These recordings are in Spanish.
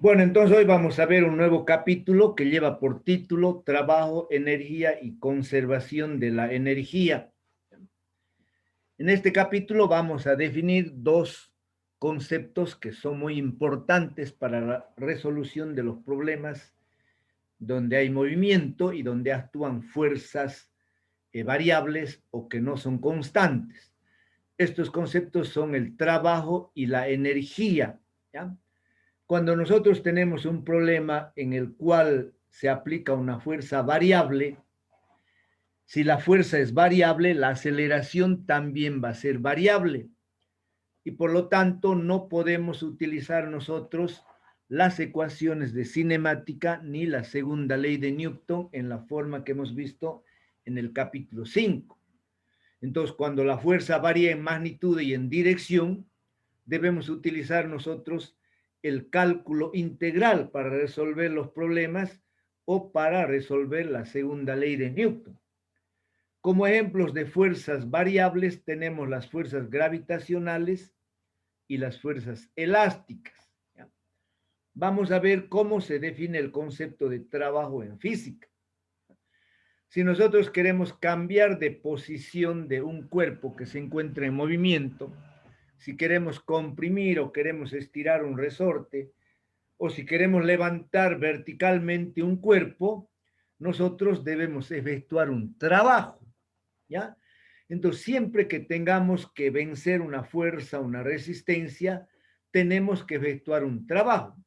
Bueno, entonces hoy vamos a ver un nuevo capítulo que lleva por título Trabajo, Energía y Conservación de la Energía. En este capítulo vamos a definir dos conceptos que son muy importantes para la resolución de los problemas donde hay movimiento y donde actúan fuerzas variables o que no son constantes. Estos conceptos son el trabajo y la energía, ¿ya? Cuando nosotros tenemos un problema en el cual se aplica una fuerza variable, si la fuerza es variable, la aceleración también va a ser variable. Y por lo tanto no podemos utilizar nosotros las ecuaciones de cinemática ni la segunda ley de Newton en la forma que hemos visto en el capítulo 5. Entonces, cuando la fuerza varía en magnitud y en dirección, debemos utilizar nosotros el cálculo integral para resolver los problemas o para resolver la segunda ley de Newton. Como ejemplos de fuerzas variables tenemos las fuerzas gravitacionales y las fuerzas elásticas. ¿Ya? Vamos a ver cómo se define el concepto de trabajo en física. Si nosotros queremos cambiar de posición de un cuerpo que se encuentra en movimiento, si queremos comprimir o queremos estirar un resorte, o si queremos levantar verticalmente un cuerpo, nosotros debemos efectuar un trabajo, ¿ya? Entonces, siempre que tengamos que vencer una fuerza, una resistencia, tenemos que efectuar un trabajo.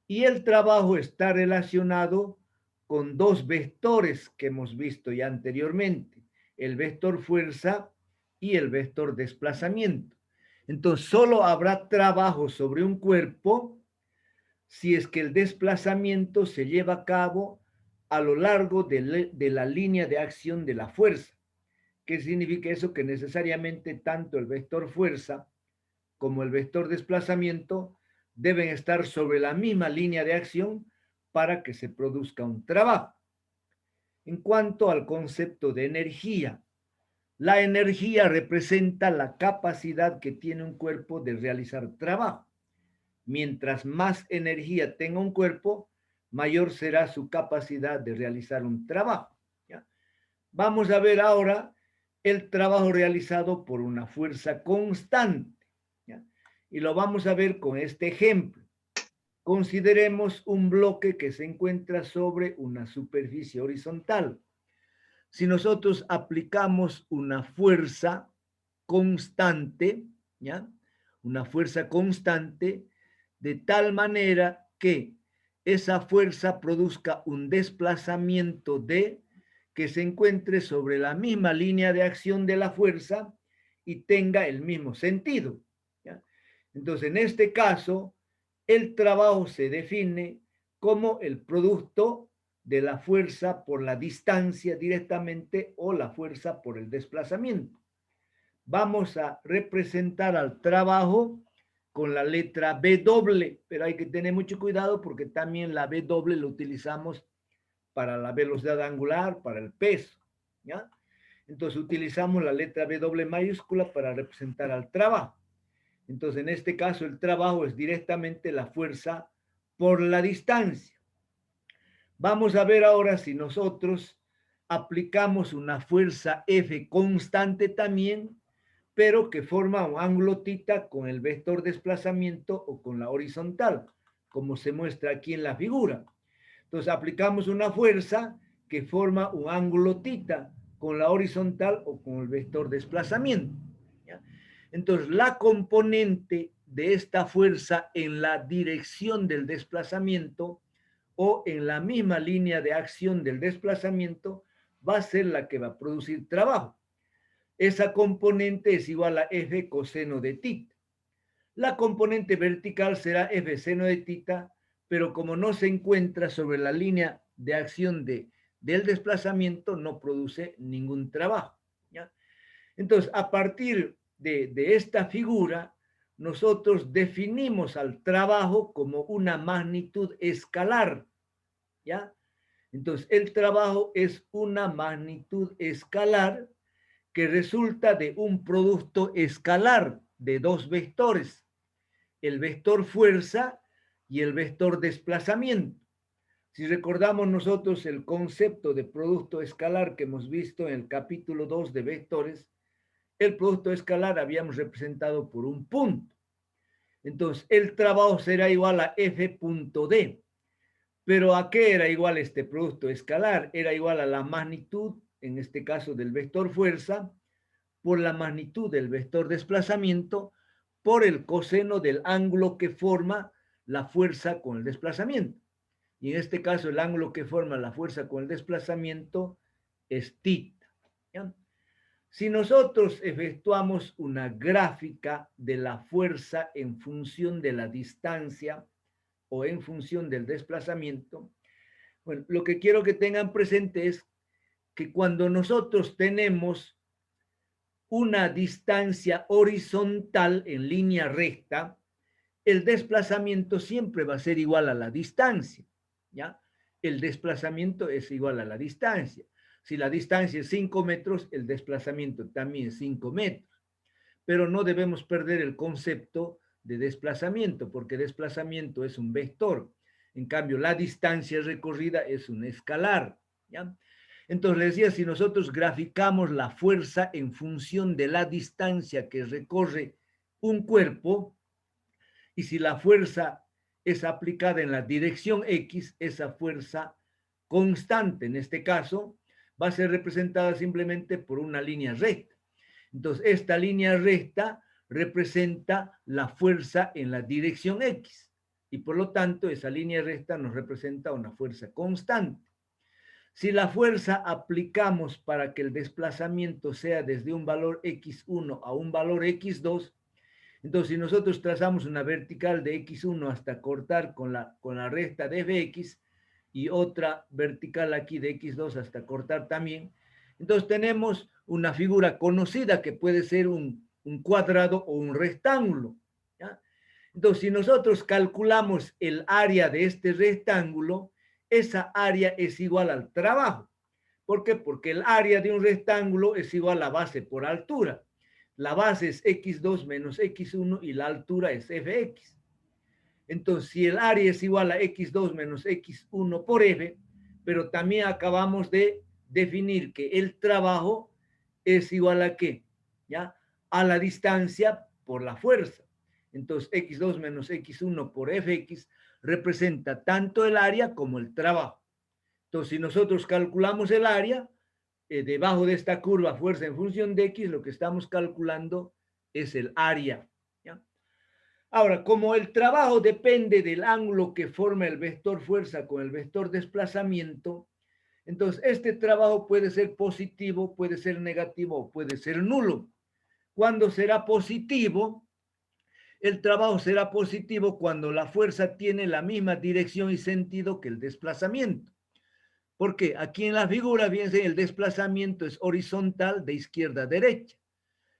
Y el trabajo está relacionado con dos vectores que hemos visto ya anteriormente, el vector fuerza y el vector desplazamiento. Entonces, solo habrá trabajo sobre un cuerpo si es que el desplazamiento se lleva a cabo a lo largo de la línea de acción de la fuerza. ¿Qué significa eso? Que necesariamente tanto el vector fuerza como el vector desplazamiento deben estar sobre la misma línea de acción para que se produzca un trabajo. En cuanto al concepto de energía, la energía representa la capacidad que tiene un cuerpo de realizar trabajo. Mientras más energía tenga un cuerpo, mayor será su capacidad de realizar un trabajo. ¿Ya? Vamos a ver ahora el trabajo realizado por una fuerza constante. ¿Ya? Y lo vamos a ver con este ejemplo. Consideremos un bloque que se encuentra sobre una superficie horizontal. Si nosotros aplicamos una fuerza constante, ¿ya? Una fuerza constante, de tal manera que esa fuerza produzca un desplazamiento de que se encuentre sobre la misma línea de acción de la fuerza y tenga el mismo sentido, ¿ya? Entonces, en este caso, el trabajo se define como el producto de la fuerza por la distancia directamente o la fuerza por el desplazamiento. Vamos a representar al trabajo con la letra W, pero hay que tener mucho cuidado porque también la W lo utilizamos para la velocidad angular, para el peso, ¿ya? Entonces utilizamos la letra W mayúscula para representar al trabajo. Entonces en este caso el trabajo es directamente la fuerza por la distancia. Vamos a ver ahora si nosotros aplicamos una fuerza F constante también, pero que forma un ángulo tita con el vector desplazamiento o con la horizontal, como se muestra aquí en la figura. Entonces aplicamos una fuerza que forma un ángulo tita con la horizontal o con el vector desplazamiento, ¿ya? Entonces la componente de esta fuerza en la dirección del desplazamiento o en la misma línea de acción del desplazamiento va a ser la que va a producir trabajo. Esa componente es igual a F coseno de tita. La componente vertical será F seno de tita, pero como no se encuentra sobre la línea de acción del desplazamiento, no produce ningún trabajo, ¿ya? Entonces, a partir de esta figura, nosotros definimos al trabajo como una magnitud escalar, ¿ya? Entonces, el trabajo es una magnitud escalar que resulta de un producto escalar de dos vectores, el vector fuerza y el vector desplazamiento. Si recordamos nosotros el concepto de producto escalar que hemos visto en el capítulo 2 de vectores, el producto escalar habíamos representado por un punto. Entonces, el trabajo será igual a F punto D. Pero ¿a qué era igual este producto escalar? Era igual a la magnitud, en este caso del vector fuerza, por la magnitud del vector desplazamiento, por el coseno del ángulo que forma la fuerza con el desplazamiento. Y en este caso el ángulo que forma la fuerza con el desplazamiento es θ. ¿Ya? Si nosotros efectuamos una gráfica de la fuerza en función de la distancia o en función del desplazamiento, bueno, lo que quiero que tengan presente es que cuando nosotros tenemos una distancia horizontal en línea recta, el desplazamiento siempre va a ser igual a la distancia, ¿ya? El desplazamiento es igual a la distancia. Si la distancia es 5 metros, el desplazamiento también es 5 metros. Pero no debemos perder el concepto de desplazamiento, porque desplazamiento es un vector. En cambio, la distancia recorrida es un escalar, ¿ya? Entonces, les decía, si nosotros graficamos la fuerza en función de la distancia que recorre un cuerpo, y si la fuerza es aplicada en la dirección X, esa fuerza constante, en este caso, va a ser representada simplemente por una línea recta. Entonces, esta línea recta representa la fuerza en la dirección X. Y por lo tanto, esa línea recta nos representa una fuerza constante. Si la fuerza aplicamos para que el desplazamiento sea desde un valor x1 a un valor x2, entonces si nosotros trazamos una vertical de x1 hasta cortar con la recta de fx y otra vertical aquí de x2 hasta cortar también, entonces tenemos una figura conocida que puede ser un cuadrado o un rectángulo, ¿ya? Entonces, si nosotros calculamos el área de este rectángulo, esa área es igual al trabajo. ¿Por qué? Porque el área de un rectángulo es igual a la base por altura. La base es x2 menos x1 y la altura es fx. Entonces, si el área es igual a x2 menos x1 por f, pero también acabamos de definir que el trabajo es igual a ¿qué? ¿Ya? A la distancia por la fuerza. Entonces, x2 menos x1 por fx representa tanto el área como el trabajo. Entonces, si nosotros calculamos el área, debajo de esta curva fuerza en función de x, lo que estamos calculando es el área. ¿Ya? Ahora, como el trabajo depende del ángulo que forma el vector fuerza con el vector desplazamiento, entonces este trabajo puede ser positivo, puede ser negativo o puede ser nulo. ¿Cuándo será positivo? El trabajo será positivo cuando la fuerza tiene la misma dirección y sentido que el desplazamiento. Porque aquí en la figura, fíjense, el desplazamiento es horizontal de izquierda a derecha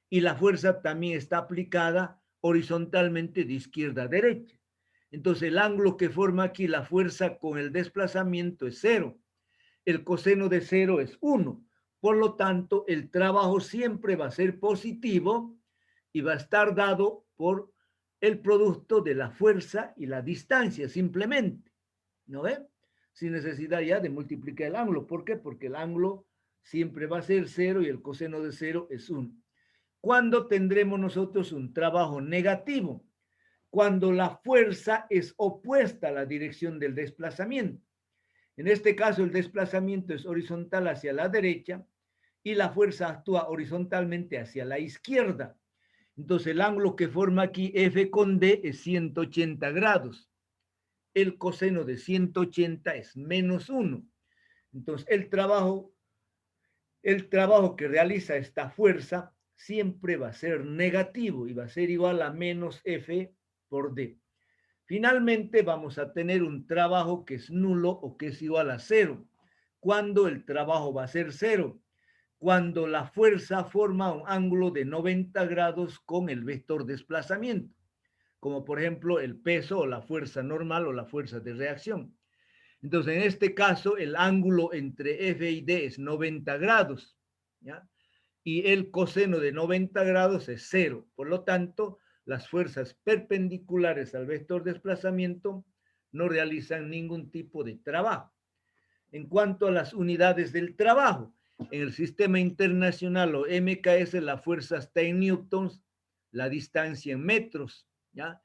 y la fuerza también está aplicada horizontalmente de izquierda a derecha. Entonces el ángulo que forma aquí la fuerza con el desplazamiento es 0. El coseno de 0 es 1. Por lo tanto, el trabajo siempre va a ser positivo y va a estar dado por el producto de la fuerza y la distancia, simplemente. ¿No ve? Sin necesidad ya de multiplicar el ángulo. ¿Por qué? Porque el ángulo siempre va a ser 0 y el coseno de 0 es 1. ¿Cuándo tendremos nosotros un trabajo negativo? Cuando la fuerza es opuesta a la dirección del desplazamiento. En este caso, el desplazamiento es horizontal hacia la derecha y la fuerza actúa horizontalmente hacia la izquierda. Entonces, el ángulo que forma aquí F con D es 180 grados. El coseno de 180 es menos 1. Entonces, el trabajo que realiza esta fuerza siempre va a ser negativo y va a ser igual a menos F por D. Finalmente vamos a tener un trabajo que es nulo o que es igual a 0. ¿Cuándo el trabajo va a ser 0? Cuando la fuerza forma un ángulo de 90 grados con el vector desplazamiento, como por ejemplo el peso o la fuerza normal o la fuerza de reacción. Entonces, en este caso, el ángulo entre F y D es 90 grados, ¿ya? Y el coseno de 90 grados es 0. Por lo tanto, las fuerzas perpendiculares al vector desplazamiento no realizan ningún tipo de trabajo. En cuanto a las unidades del trabajo, en el sistema internacional o MKS, la fuerza está en newtons, la distancia en metros, ¿ya?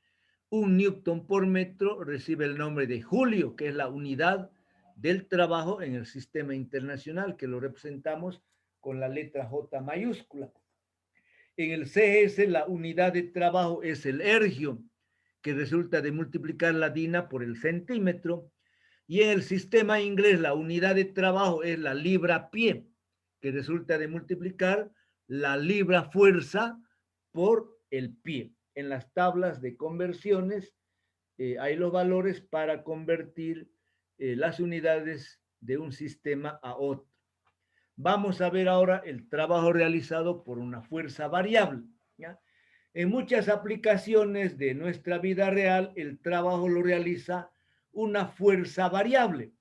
Un newton por metro recibe el nombre de julio, que es la unidad del trabajo en el sistema internacional, que lo representamos con la letra J mayúscula. En el CS, la unidad de trabajo es el ergio, que resulta de multiplicar la DINA por el centímetro. Y en el sistema inglés, la unidad de trabajo es la libra-pie, que resulta de multiplicar la libra-fuerza por el pie. En las tablas de conversiones hay los valores para convertir las unidades de un sistema a otro. Vamos a ver ahora el trabajo realizado por una fuerza variable, ¿ya? En muchas aplicaciones de nuestra vida real, el trabajo lo realiza una fuerza variable.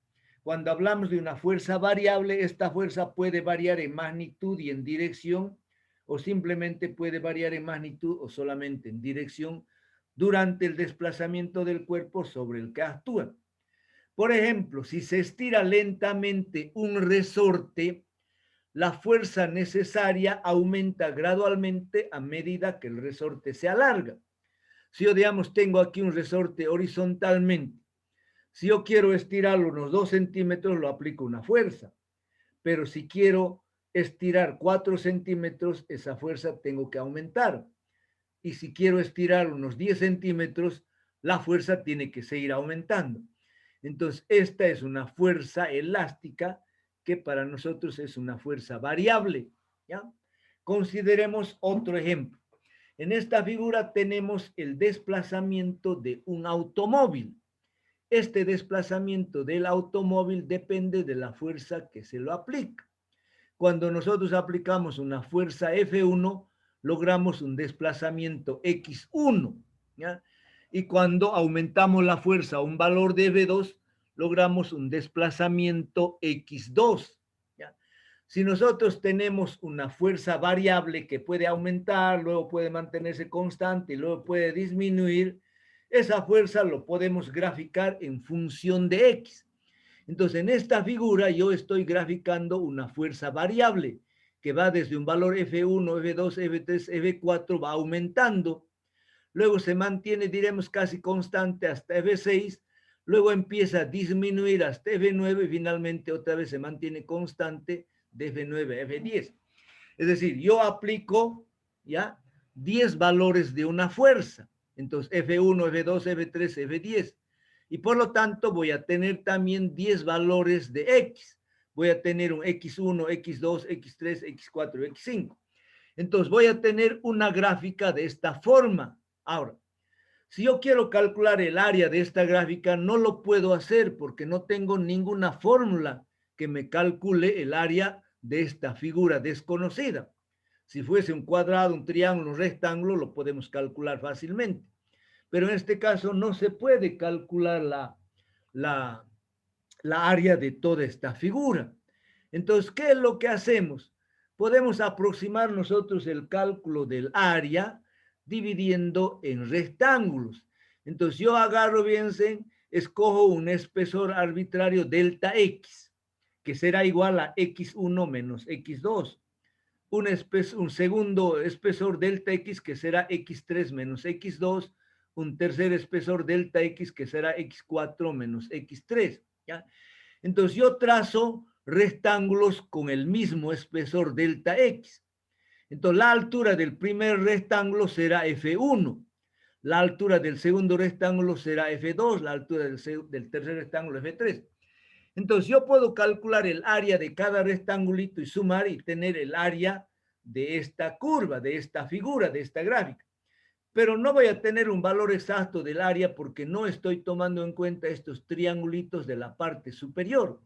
Cuando hablamos de una fuerza variable, esta fuerza puede variar en magnitud y en dirección, o simplemente puede variar en magnitud o solamente en dirección durante el desplazamiento del cuerpo sobre el que actúa. Por ejemplo, si se estira lentamente un resorte, la fuerza necesaria aumenta gradualmente a medida que el resorte se alarga. Si yo, digamos, tengo aquí un resorte horizontalmente, si yo quiero estirarlo unos 2 centímetros, lo aplico una fuerza. Pero si quiero estirar 4 centímetros, esa fuerza tengo que aumentar. Y si quiero estirar unos 10 centímetros, la fuerza tiene que seguir aumentando. Entonces, esta es una fuerza elástica que para nosotros es una fuerza variable, ¿ya? Consideremos otro ejemplo. En esta figura tenemos el desplazamiento de un automóvil. Este desplazamiento del automóvil depende de la fuerza que se lo aplica. Cuando nosotros aplicamos una fuerza F1, logramos un desplazamiento X1, ¿ya? Y cuando aumentamos la fuerza a un valor de F2, logramos un desplazamiento X2, ¿ya? Si nosotros tenemos una fuerza variable que puede aumentar, luego puede mantenerse constante y luego puede disminuir, esa fuerza lo podemos graficar en función de X. Entonces, en esta figura yo estoy graficando una fuerza variable que va desde un valor F1, F2, F3, F4, va aumentando. Luego se mantiene, diremos, casi constante hasta F6. Luego empieza a disminuir hasta F9 y finalmente otra vez se mantiene constante de F9 a F10. Es decir, yo aplico ya 10 valores de una fuerza. Entonces, F1, F2, F3, F10. Y por lo tanto voy a tener también 10 valores de X. Voy a tener un X1, X2, X3, X4, X5. Entonces voy a tener una gráfica de esta forma. Ahora, si yo quiero calcular el área de esta gráfica, no lo puedo hacer porque no tengo ninguna fórmula que me calcule el área de esta figura desconocida. Si fuese un cuadrado, un triángulo, un rectángulo, lo podemos calcular fácilmente. Pero en este caso no se puede calcular la área de toda esta figura. Entonces, ¿qué es lo que hacemos? Podemos aproximar nosotros el cálculo del área dividiendo en rectángulos. Entonces, yo agarro, bien, escojo un espesor arbitrario delta X, que será igual a X1 menos X2. Un segundo espesor delta X, que será X3 menos X2, un tercer espesor delta X, que será X4 menos X3, ¿ya? Entonces yo trazo rectángulos con el mismo espesor delta X. Entonces la altura del primer rectángulo será F1, la altura del segundo rectángulo será F2, la altura del tercer rectángulo F3. Entonces yo puedo calcular el área de cada rectangulito y sumar y tener el área de esta curva, de esta figura, de esta gráfica. Pero no voy a tener un valor exacto del área porque no estoy tomando en cuenta estos triangulitos de la parte superior.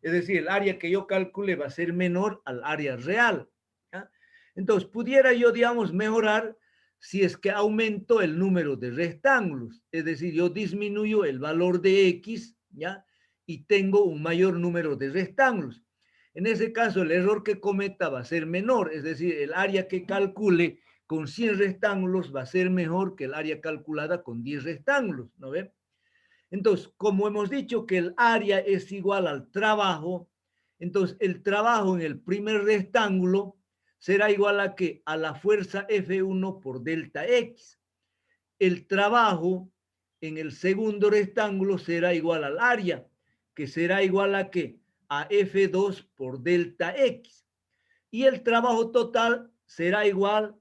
Es decir, el área que yo calcule va a ser menor al área real, ¿ya? Entonces, pudiera yo, digamos, mejorar si es que aumento el número de rectángulos. Es decir, yo disminuyo el valor de X, ¿ya? Y tengo un mayor número de rectángulos. En ese caso, el error que cometa va a ser menor. Es decir, el área que calcule con 100 rectángulos va a ser mejor que el área calculada con 10 rectángulos, ¿no ven? Entonces, como hemos dicho que el área es igual al trabajo, entonces el trabajo en el primer rectángulo será igual a ¿qué? A la fuerza F1 por delta X. El trabajo en el segundo rectángulo será igual al área, que será igual a ¿qué? A F2 por delta X. Y el trabajo total será igual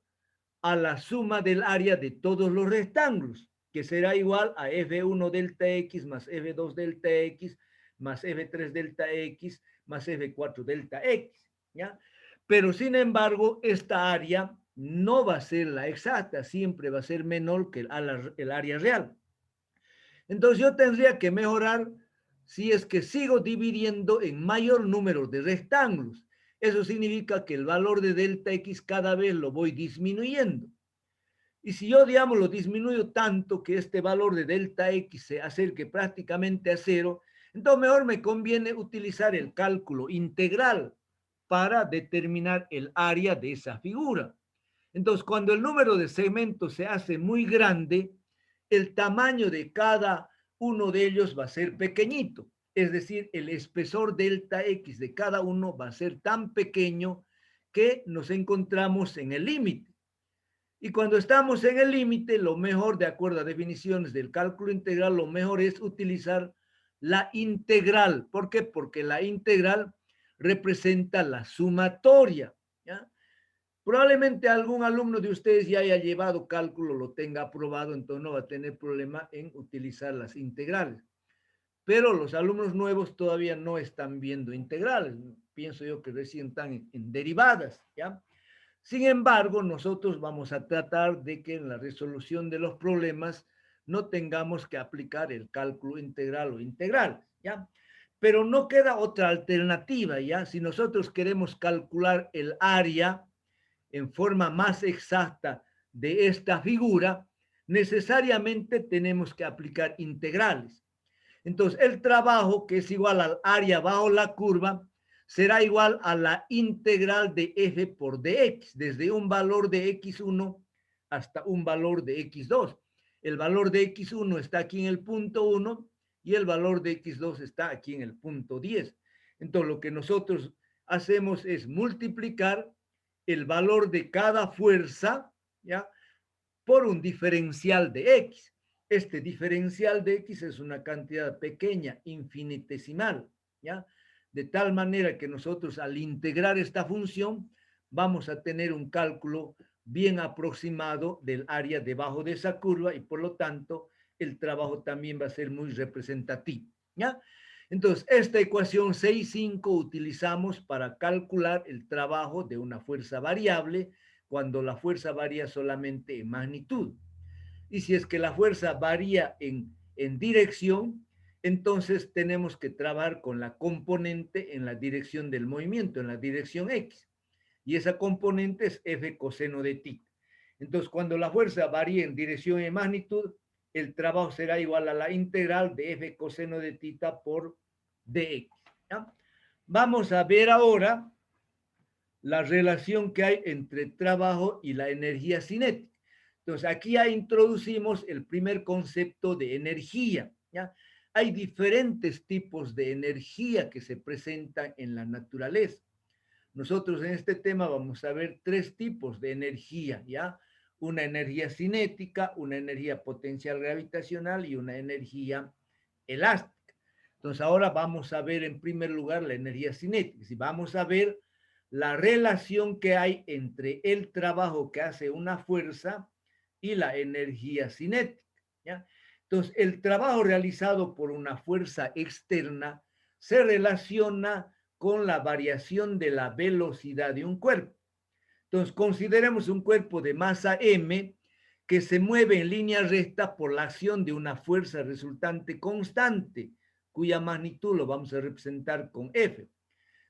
a la suma del área de todos los rectángulos, que será igual a F1 delta X más F2 delta X más F3 delta X más F4 delta X, ¿ya? Pero sin embargo, esta área no va a ser la exacta, siempre va a ser menor que el área real. Entonces yo tendría que mejorar si es que sigo dividiendo en mayor número de rectángulos. Eso significa que el valor de delta X cada vez lo voy disminuyendo. Y si yo, digamos, lo disminuyo tanto que este valor de delta X se acerque prácticamente a cero, entonces mejor me conviene utilizar el cálculo integral para determinar el área de esa figura. Entonces, cuando el número de segmentos se hace muy grande, el tamaño de cada uno de ellos va a ser pequeñito. Es decir, el espesor delta X de cada uno va a ser tan pequeño que nos encontramos en el límite. Y cuando estamos en el límite, lo mejor, de acuerdo a definiciones del cálculo integral, lo mejor es utilizar la integral. ¿Por qué? Porque la integral representa la sumatoria, ¿ya? Probablemente algún alumno de ustedes ya haya llevado cálculo, lo tenga aprobado, entonces no va a tener problema en utilizar las integrales. Pero los alumnos nuevos todavía no están viendo integrales. Pienso yo que recién están en derivadas, ¿ya? Sin embargo, nosotros vamos a tratar de que en la resolución de los problemas no tengamos que aplicar el cálculo integral o integral, ¿ya? Pero no queda otra alternativa, ¿ya? Si nosotros queremos calcular el área en forma más exacta de esta figura, necesariamente tenemos que aplicar integrales. Entonces, el trabajo, que es igual al área bajo la curva, será igual a la integral de f por dx, desde un valor de x1 hasta un valor de x2. El valor de x1 está aquí en el punto 1 y el valor de x2 está aquí en el punto 10. Entonces, lo que nosotros hacemos es multiplicar el valor de cada fuerza, ¿ya?, por un diferencial de x. Este diferencial de x es una cantidad pequeña, infinitesimal, ¿ya? De tal manera que nosotros al integrar esta función vamos a tener un cálculo bien aproximado del área debajo de esa curva y por lo tanto el trabajo también va a ser muy representativo, ¿ya? Entonces, esta ecuación 6,5 utilizamos para calcular el trabajo de una fuerza variable cuando la fuerza varía solamente en magnitud. Y si es que la fuerza varía en dirección, entonces tenemos que trabajar con la componente en la dirección del movimiento, en la dirección X. Y esa componente es F coseno de θ. Entonces, cuando la fuerza varía en dirección y magnitud, el trabajo será igual a la integral de F coseno de θ por dx, ¿ya? Vamos a ver ahora la relación que hay entre trabajo y la energía cinética. Entonces, aquí ya introducimos el primer concepto de energía, ¿ya? Hay diferentes tipos de energía que se presentan en la naturaleza. Nosotros en este tema vamos a ver tres tipos de energía, ¿ya? Una energía cinética, una energía potencial gravitacional y una energía elástica. Entonces, ahora vamos a ver en primer lugar la energía cinética. Si vamos a ver la relación que hay entre el trabajo que hace una fuerza y la energía cinética, ¿ya? Entonces, el trabajo realizado por una fuerza externa se relaciona con la variación de la velocidad de un cuerpo. Entonces, consideremos un cuerpo de masa m que se mueve en línea recta por la acción de una fuerza resultante constante, cuya magnitud lo vamos a representar con F,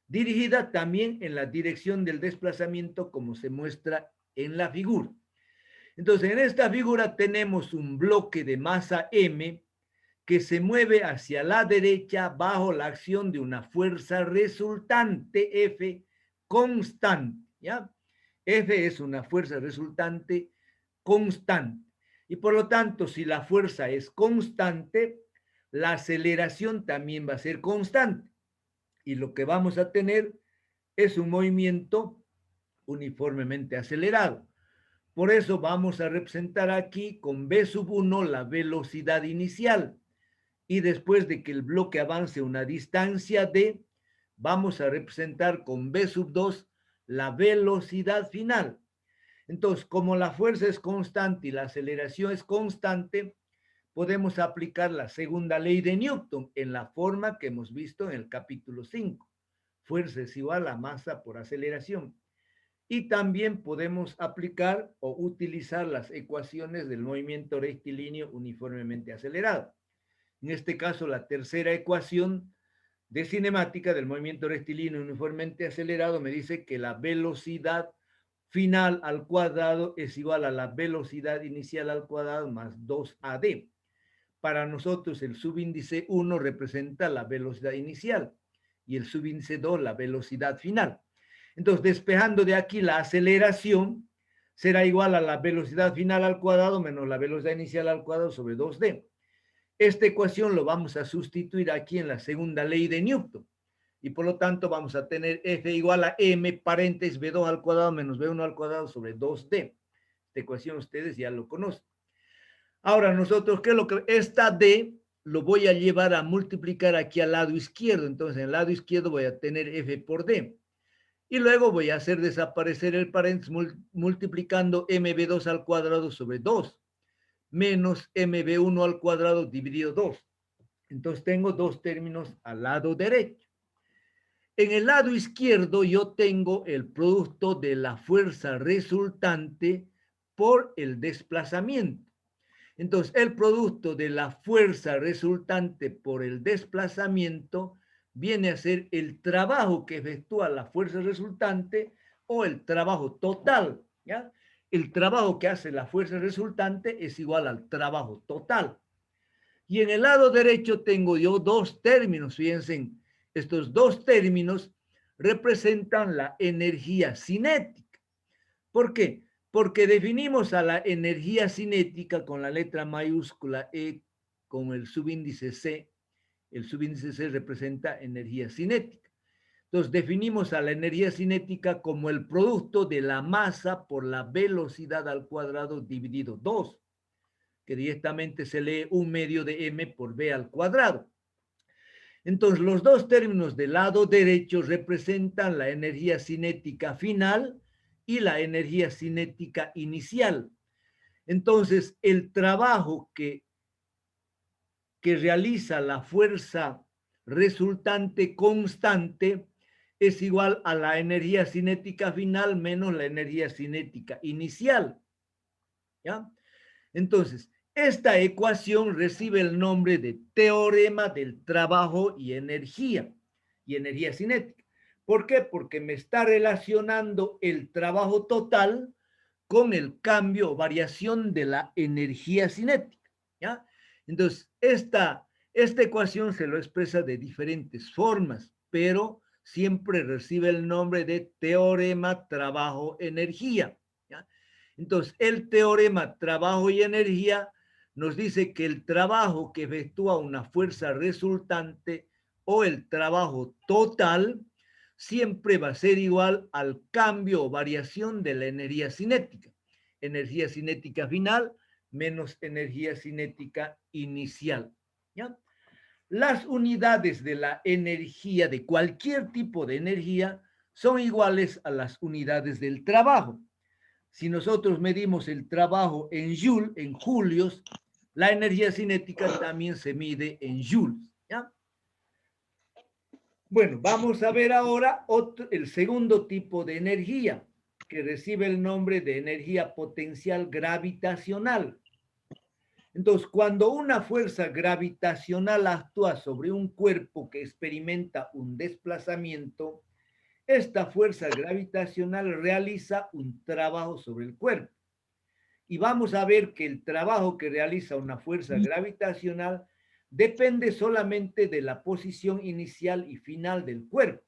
dirigida también en la dirección del desplazamiento como se muestra en la figura. Entonces, en esta figura tenemos un bloque de masa m que se mueve hacia la derecha bajo la acción de una fuerza resultante F constante, ¿ya? F es una fuerza resultante constante. Y por lo tanto, si la fuerza es constante, la aceleración también va a ser constante. Y lo que vamos a tener es un movimiento uniformemente acelerado. Por eso vamos a representar aquí con V sub 1 la velocidad inicial. Y después de que el bloque avance una distancia d, vamos a representar con V sub 2 la velocidad final. Entonces, como la fuerza es constante y la aceleración es constante, podemos aplicar la segunda ley de Newton en la forma que hemos visto en el capítulo 5. Fuerza es igual a masa por aceleración. Y también podemos aplicar o utilizar las ecuaciones del movimiento rectilíneo uniformemente acelerado. En este caso, la tercera ecuación de cinemática del movimiento rectilíneo uniformemente acelerado me dice que la velocidad final al cuadrado es igual a la velocidad inicial al cuadrado más 2AD. Para nosotros el subíndice 1 representa la velocidad inicial y el subíndice 2 la velocidad final. Entonces, despejando de aquí la aceleración, será igual a la velocidad final al cuadrado menos la velocidad inicial al cuadrado sobre 2D. Esta ecuación lo vamos a sustituir aquí en la segunda ley de Newton. Y por lo tanto vamos a tener F igual a M paréntesis B2 al cuadrado menos B1 al cuadrado sobre 2D. Esta ecuación ustedes ya lo conocen. Ahora nosotros, ¿qué es lo que? Esta D lo voy a llevar a multiplicar aquí al lado izquierdo. Entonces, en el lado izquierdo voy a tener F por D. Y luego voy a hacer desaparecer el paréntesis multiplicando MB2 al cuadrado sobre 2 menos MB1 al cuadrado dividido 2. Entonces tengo dos términos al lado derecho. En el lado izquierdo yo tengo el producto de la fuerza resultante por el desplazamiento. Entonces, el producto de la fuerza resultante por el desplazamiento viene a ser el trabajo que efectúa la fuerza resultante o el trabajo total, ¿ya? El trabajo que hace la fuerza resultante es igual al trabajo total. Y en el lado derecho tengo yo dos términos, fíjense, estos dos términos representan la energía cinética. ¿Por qué? Porque definimos a la energía cinética con la letra mayúscula E con el subíndice C. El subíndice C representa energía cinética. Entonces definimos a la energía cinética como el producto de la masa por la velocidad al cuadrado dividido 2, que directamente se lee 1/2 de m por v al cuadrado. Entonces los dos términos del lado derecho representan la energía cinética final y la energía cinética inicial. Entonces, el trabajo que realiza la fuerza resultante constante es igual a la energía cinética final menos la energía cinética inicial. ¿Ya? Entonces, esta ecuación recibe el nombre de teorema del trabajo y energía cinética. ¿Por qué? Porque me está relacionando el trabajo total con el cambio o variación de la energía cinética. ¿Ya? Entonces, esta ecuación se lo expresa de diferentes formas, pero siempre recibe el nombre de teorema trabajo-energía. ¿Ya? Entonces, el teorema trabajo y energía nos dice que el trabajo que efectúa una fuerza resultante o el trabajo total siempre va a ser igual al cambio o variación de la energía cinética. Energía cinética final menos energía cinética inicial. ¿Ya? Las unidades de la energía, de cualquier tipo de energía, son iguales a las unidades del trabajo. Si nosotros medimos el trabajo en joules, en julios, la energía cinética también se mide en joules. ¿Ya? Bueno, vamos a ver ahora el segundo tipo de energía, que recibe el nombre de energía potencial gravitacional. Entonces, cuando una fuerza gravitacional actúa sobre un cuerpo que experimenta un desplazamiento, esta fuerza gravitacional realiza un trabajo sobre el cuerpo. Y vamos a ver que el trabajo que realiza una fuerza gravitacional depende solamente de la posición inicial y final del cuerpo.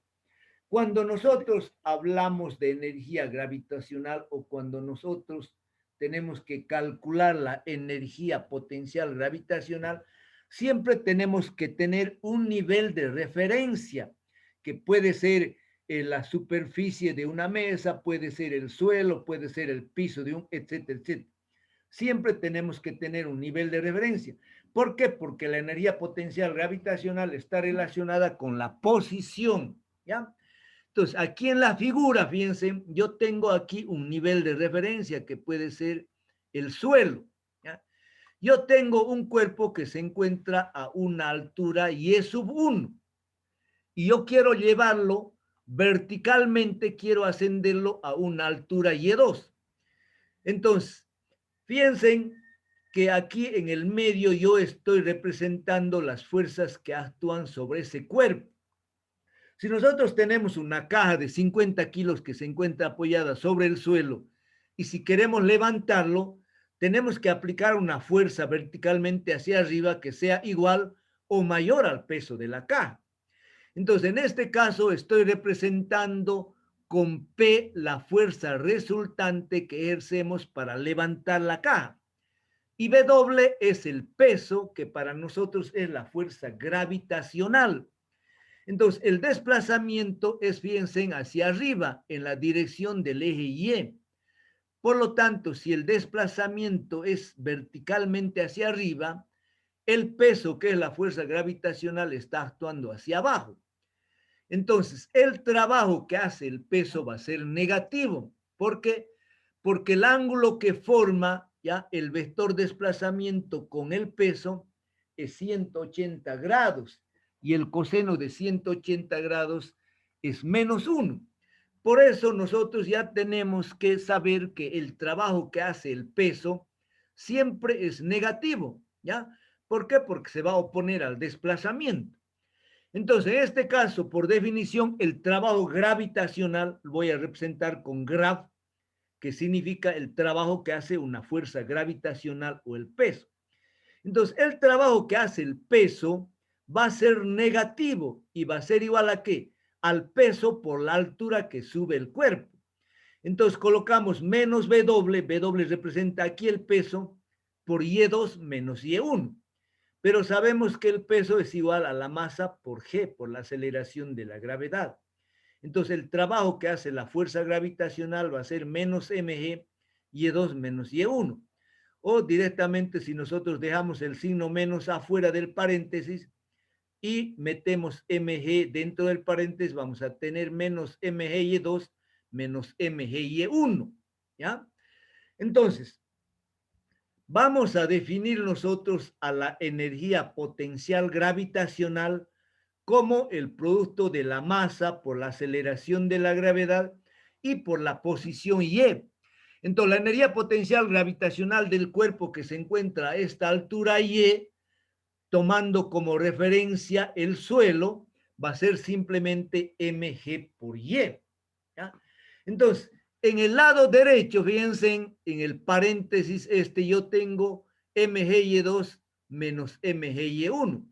Cuando nosotros hablamos de energía gravitacional o cuando nosotros tenemos que calcular la energía potencial gravitacional, siempre tenemos que tener un nivel de referencia, que puede ser la superficie de una mesa, puede ser el suelo, puede ser el piso de un, etcétera, etcétera. Siempre tenemos que tener un nivel de referencia. ¿Por qué? Porque la energía potencial gravitacional está relacionada con la posición, ¿ya? Entonces, aquí en la figura, fíjense, yo tengo aquí un nivel de referencia que puede ser el suelo, ¿ya? Yo tengo un cuerpo que se encuentra a una altura y sub 1 y yo quiero llevarlo verticalmente, quiero ascenderlo a una altura y2. Entonces, fíjense que aquí en el medio yo estoy representando las fuerzas que actúan sobre ese cuerpo. Si nosotros tenemos una caja de 50 kilos que se encuentra apoyada sobre el suelo y si queremos levantarlo, tenemos que aplicar una fuerza verticalmente hacia arriba que sea igual o mayor al peso de la caja. Entonces, en este caso estoy representando con P la fuerza resultante que ejercemos para levantar la caja. Y W es el peso que para nosotros es la fuerza gravitacional. Entonces, el desplazamiento es, fíjense, hacia arriba, en la dirección del eje Y. Por lo tanto, si el desplazamiento es verticalmente hacia arriba, el peso, que es la fuerza gravitacional, está actuando hacia abajo. Entonces, el trabajo que hace el peso va a ser negativo. ¿Por qué? Porque el ángulo que forma ya el vector desplazamiento con el peso es 180 grados y el coseno de 180 grados es -1. Por eso nosotros ya tenemos que saber que el trabajo que hace el peso siempre es negativo, ¿ya? ¿Por qué? Porque se va a oponer al desplazamiento. Entonces, en este caso, por definición, el trabajo gravitacional lo voy a representar con grav, que significa el trabajo que hace una fuerza gravitacional o el peso. Entonces, el trabajo que hace el peso va a ser negativo y va a ser igual a ¿qué? Al peso por la altura que sube el cuerpo. Entonces, colocamos menos W, W representa aquí el peso, por Y2 menos Y1. Pero sabemos que el peso es igual a la masa por G, por la aceleración de la gravedad. Entonces, el trabajo que hace la fuerza gravitacional va a ser menos mg, Y2 menos Y1. O directamente, si nosotros dejamos el signo menos afuera del paréntesis y metemos mg dentro del paréntesis, vamos a tener menos mg Y2 menos mg Y1. ¿Ya? Entonces, vamos a definir nosotros a la energía potencial gravitacional como el producto de la masa por la aceleración de la gravedad y por la posición Y. Entonces, la energía potencial gravitacional del cuerpo que se encuentra a esta altura Y, tomando como referencia el suelo, va a ser simplemente mg por Y. ¿Ya? Entonces, en el lado derecho, fíjense, en el paréntesis yo tengo mgy2 menos mgy1.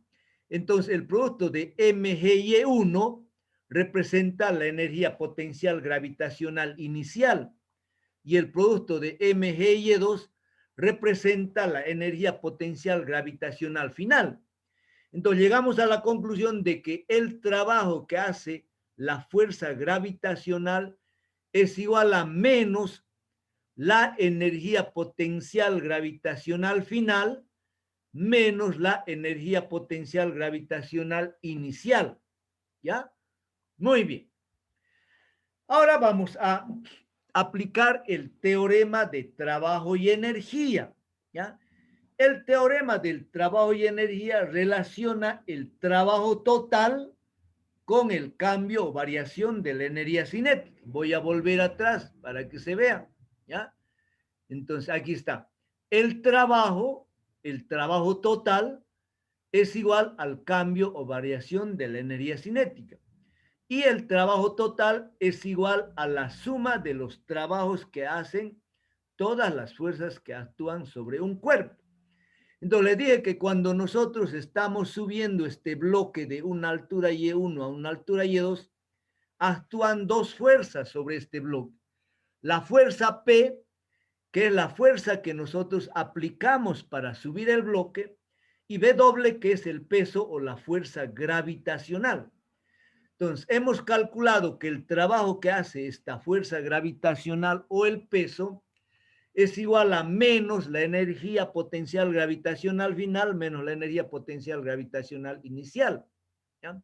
Entonces, el producto de mgy1 representa la energía potencial gravitacional inicial y el producto de mgy2 representa la energía potencial gravitacional final. Entonces, llegamos a la conclusión de que el trabajo que hace la fuerza gravitacional es igual a menos la energía potencial gravitacional final menos la energía potencial gravitacional inicial. ¿Ya? Muy bien. Ahora vamos a aplicar el teorema de trabajo y energía. ¿Ya? El teorema del trabajo y energía relaciona el trabajo total con el cambio o variación de la energía cinética. Voy a volver atrás para que se vea, ¿ya? Entonces, aquí está. El trabajo total es igual al cambio o variación de la energía cinética. Y el trabajo total es igual a la suma de los trabajos que hacen todas las fuerzas que actúan sobre un cuerpo. Entonces les dije que cuando nosotros estamos subiendo este bloque de una altura Y1 a una altura Y2, actúan dos fuerzas sobre este bloque. La fuerza P, que es la fuerza que nosotros aplicamos para subir el bloque, y W, que es el peso o la fuerza gravitacional. Entonces, hemos calculado que el trabajo que hace esta fuerza gravitacional o el peso es igual a menos la energía potencial gravitacional final menos la energía potencial gravitacional inicial. ¿Ya?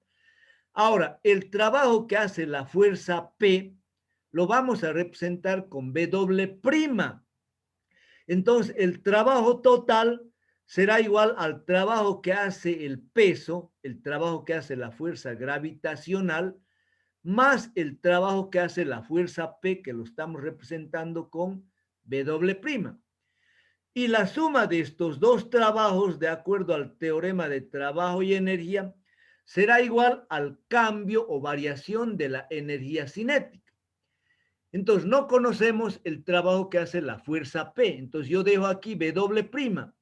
Ahora, el trabajo que hace la fuerza P lo vamos a representar con W'. Entonces, el trabajo total será igual al trabajo que hace el peso, el trabajo que hace la fuerza gravitacional, más el trabajo que hace la fuerza P, que lo estamos representando con W'. Y la suma de estos dos trabajos, de acuerdo al teorema de trabajo y energía, será igual al cambio o variación de la energía cinética. Entonces, no conocemos el trabajo que hace la fuerza P. Entonces, yo dejo aquí W'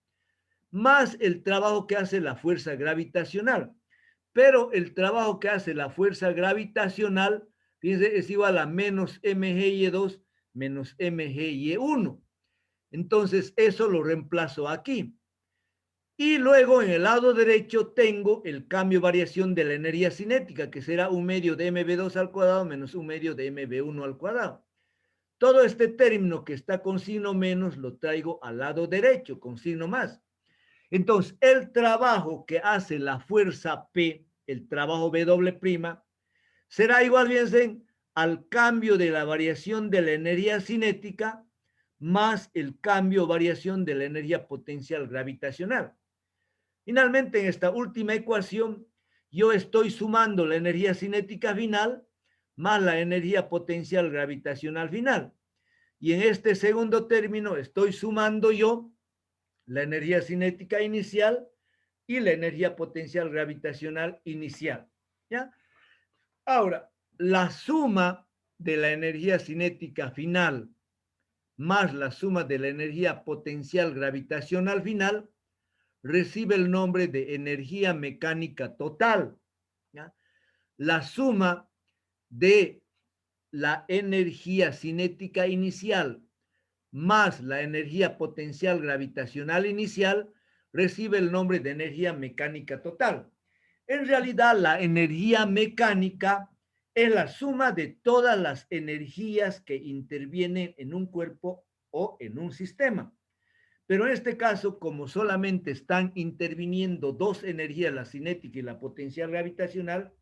más el trabajo que hace la fuerza gravitacional. Pero el trabajo que hace la fuerza gravitacional, fíjense, es igual a menos mgy2 menos mgy1. Entonces, eso lo reemplazo aquí. Y luego en el lado derecho tengo el cambio variación de la energía cinética, que será 1 medio de mv2 al cuadrado menos 1 medio de mv1 al cuadrado. Todo este término que está con signo menos lo traigo al lado derecho, con signo más. Entonces, el trabajo que hace la fuerza P, el trabajo W', será igual, bien, al cambio de la variación de la energía cinética más el cambio o variación de la energía potencial gravitacional. Finalmente, en esta última ecuación, yo estoy sumando la energía cinética final más la energía potencial gravitacional final. Y en este segundo término estoy sumando yo la energía cinética inicial y la energía potencial gravitacional inicial. ¿Ya? Ahora, la suma de la energía cinética final más la suma de la energía potencial gravitacional final recibe el nombre de energía mecánica total. ¿Ya? La suma de la energía cinética inicial más la energía potencial gravitacional inicial recibe el nombre de energía mecánica total. En realidad, la energía mecánica es la suma de todas las energías que intervienen en un cuerpo o en un sistema. Pero en este caso, como solamente están interviniendo dos energías, la cinética y la potencial gravitacional,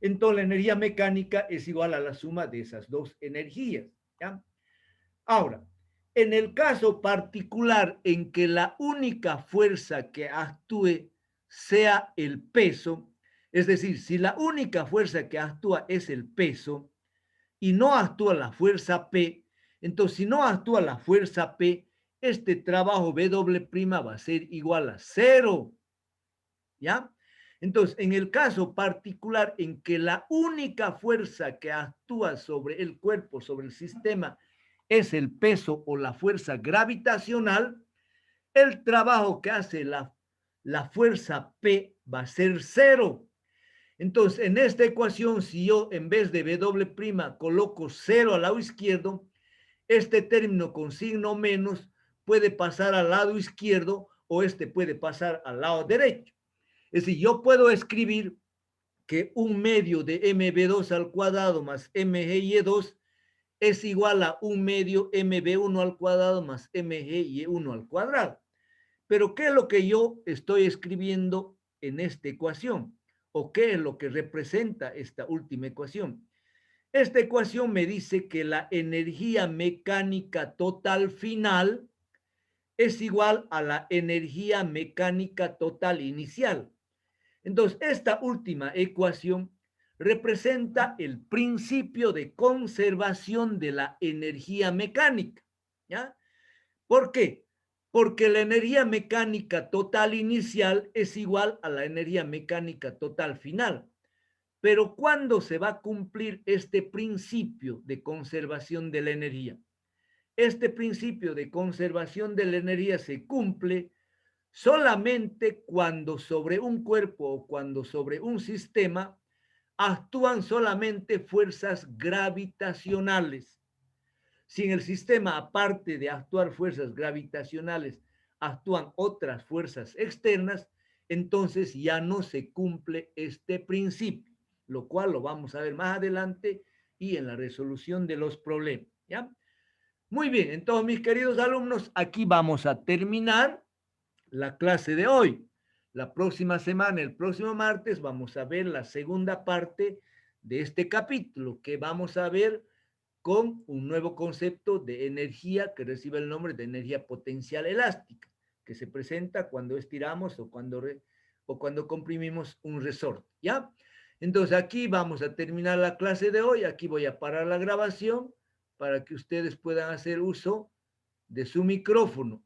entonces la energía mecánica es igual a la suma de esas dos energías. ¿Ya? Ahora, en el caso particular en que la única fuerza que actúe sea el peso, es decir, si la única fuerza que actúa es el peso y no actúa la fuerza P, entonces si no actúa la fuerza P, este trabajo W' va a ser igual a 0. ¿Ya? Entonces, en el caso particular en que la única fuerza que actúa sobre el cuerpo, sobre el sistema, es el peso o la fuerza gravitacional, el trabajo que hace la fuerza P va a ser 0. Entonces, en esta ecuación, si yo en vez de W' coloco 0 al lado izquierdo, este término con signo menos puede pasar al lado izquierdo o este puede pasar al lado derecho. Es decir, yo puedo escribir que 1 medio de mv2 al cuadrado más mgy2 es igual a 1 medio mv1 al cuadrado más mgy1 al cuadrado. Pero ¿qué es lo que yo estoy escribiendo en esta ecuación? ¿O qué es lo que representa esta última ecuación? Esta ecuación me dice que la energía mecánica total final es igual a la energía mecánica total inicial. Entonces, esta última ecuación representa el principio de conservación de la energía mecánica. ¿Ya? ¿Por qué? Porque la energía mecánica total inicial es igual a la energía mecánica total final. Pero ¿cuándo se va a cumplir este principio de conservación de la energía? Este principio de conservación de la energía se cumple solamente cuando sobre un cuerpo o cuando sobre un sistema actúan solamente fuerzas gravitacionales. Si en el sistema, aparte de actuar fuerzas gravitacionales, actúan otras fuerzas externas, entonces ya no se cumple este principio, lo cual lo vamos a ver más adelante y en la resolución de los problemas, ¿ya? Muy bien, entonces mis queridos alumnos, aquí vamos a terminar la clase de hoy. La próxima semana, el próximo martes, vamos a ver la segunda parte de este capítulo, que vamos a ver con un nuevo concepto de energía que recibe el nombre de energía potencial elástica, que se presenta cuando estiramos o cuando comprimimos un resorte, ¿ya? Entonces aquí vamos a terminar la clase de hoy, aquí voy a parar la grabación para que ustedes puedan hacer uso de su micrófono